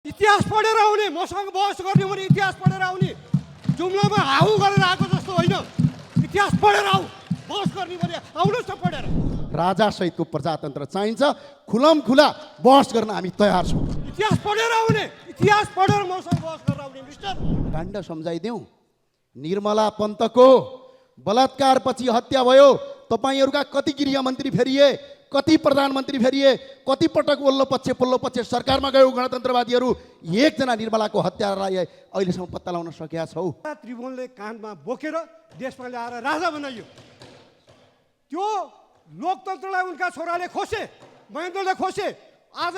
इतिहास पढेर आउने, मसँग बहस गर्ने भने इतिहास पढेर आउने, जुम्लामा हाउ गरेर आएको जस्तो होइन। इतिहास पढेर आऊ, बहस गर्ने भने आउनुहोस् न पढेर। राजासहितको प्रजातन्त्र चाहिन्छ, खुलम खुला बहस गर्न हामी तयार छौँ। इतिहास पढेर आउने, इतिहास पढेर मसँग बहस गरेर आउने मिस्टर। काण्ड सम्झाइदेऊ। निर्मला पन्तको बलात्कारपछि हत्या भयो। तपाईँहरूका कति गृहमन्त्री फेरिए, कति प्रधानमन्त्री फेरिए, कति पटक ओल्लो पक्ष सरकारमा गयो गणतन्त्रवादीहरू। एकजना निर्मलाको हत्यारालाई अहिलेसम्म पत्ता लगाउन सकेका छौ? त्रिभुवनले काँधमा बोकेर देशमा ल्याएर राजा बनाइयो। त्यो लोकतन्त्रलाई उनका छोराले खोसे, महेन्द्रले खोसे। आज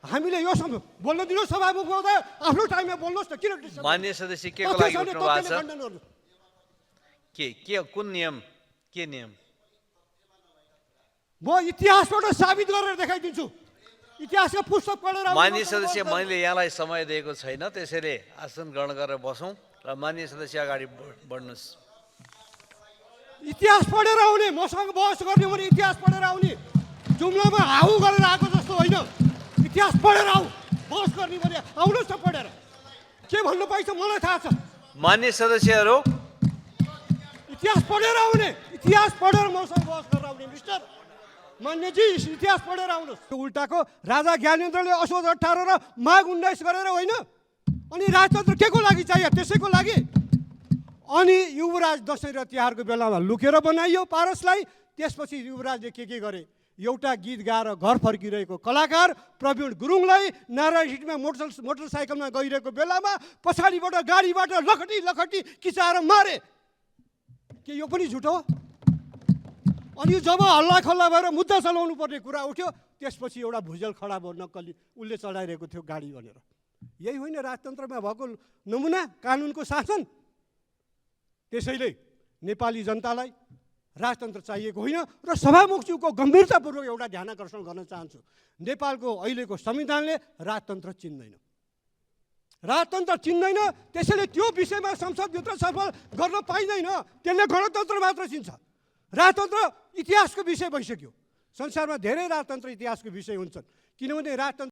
हामीले यो बोल्न दिनुहोस् सभामुख महोदय, आफ्नो टाइममा बोल्नुहोस् न। किन मान्य सदस्य के को लागि उठ्नु भएको छ? के कुन नियम, के नियम? म इतिहासबाट साबित गरेर देखाइदिन्छु। इतिहासका पुस्तक पढेर। मान्य सदस्य, मैले यहाँलाई समय दिएको छैन, त्यसैले आसन ग्रहण गरेर बसौँ र मान्य सदस्य अगाडि बढ्नुहोस्। इतिहास पढेर आउने, मसँग बहस गर्ने भने इतिहास पढेर आउने, जुम्लामा हाउ गरेर आएको जस्तो होइन। इतिहास पढेर आऊ, बहस गर्ने भने आउनुहोस् न पढेर। के भन्नु पाइन्छ मलाई थाहा छ। मान्य सदस्यहरू, इतिहास पढेर आउने, इतिहास पढेर मसँग बहस गरेर आउने मिस्टर। मान्यजी, इतिहास पढेर आउनुहोस्। उल्टाको राजा ज्ञानेन्द्रले असोज 18 र माघ 19 गरेर होइन। अनि राजतन्त्र के को लागि चाहियो? त्यसैको लागि। अनि युवराज दसैँ र तिहारको बेलामा लुकेर बनाइयो पारसलाई। त्यसपछि युवराजले के गरे? एउटा गीत गाएर घर फर्किरहेको कलाकार प्रवीण गुरुङलाई नारायण हिटमा मोटरसाइकलमा गइरहेको बेलामा पछाडिबाट गाडीबाट लखटी किचाएर मारे। के यो पनि झुटो हो? अनि जब हल्ला खल्ला भएर मुद्दा चलाउनु पर्ने कुरा उठ्यो, त्यसपछि एउटा भुजेल खडा भयो, नक्कली उसले चढाइरहेको थियो गाडी भनेर। यही होइन राजतन्त्रमा भएको नमुना, कानुनको शासन। त्यसैले नेपाली जनतालाई राजतन्त्र चाहिएको होइन। र सभामुखज्यूको गम्भीरतापूर्वक एउटा ध्यान आकर्षण गर्न चाहन्छु। नेपालको अहिलेको संविधानले राजतन्त्र चिन्दैन। राजतन्त्र चिन्दैन, त्यसैले त्यो विषयमा संसदभित्र छलफल गर्न पाइँदैन। त्यसले गणतन्त्र मात्र चिन्छ। राजतन्त्र इतिहासको विषय भइसक्यो। संसारमा धेरै राजतन्त्र इतिहासको विषय हुन्छन्, किनभने राजतन्त्र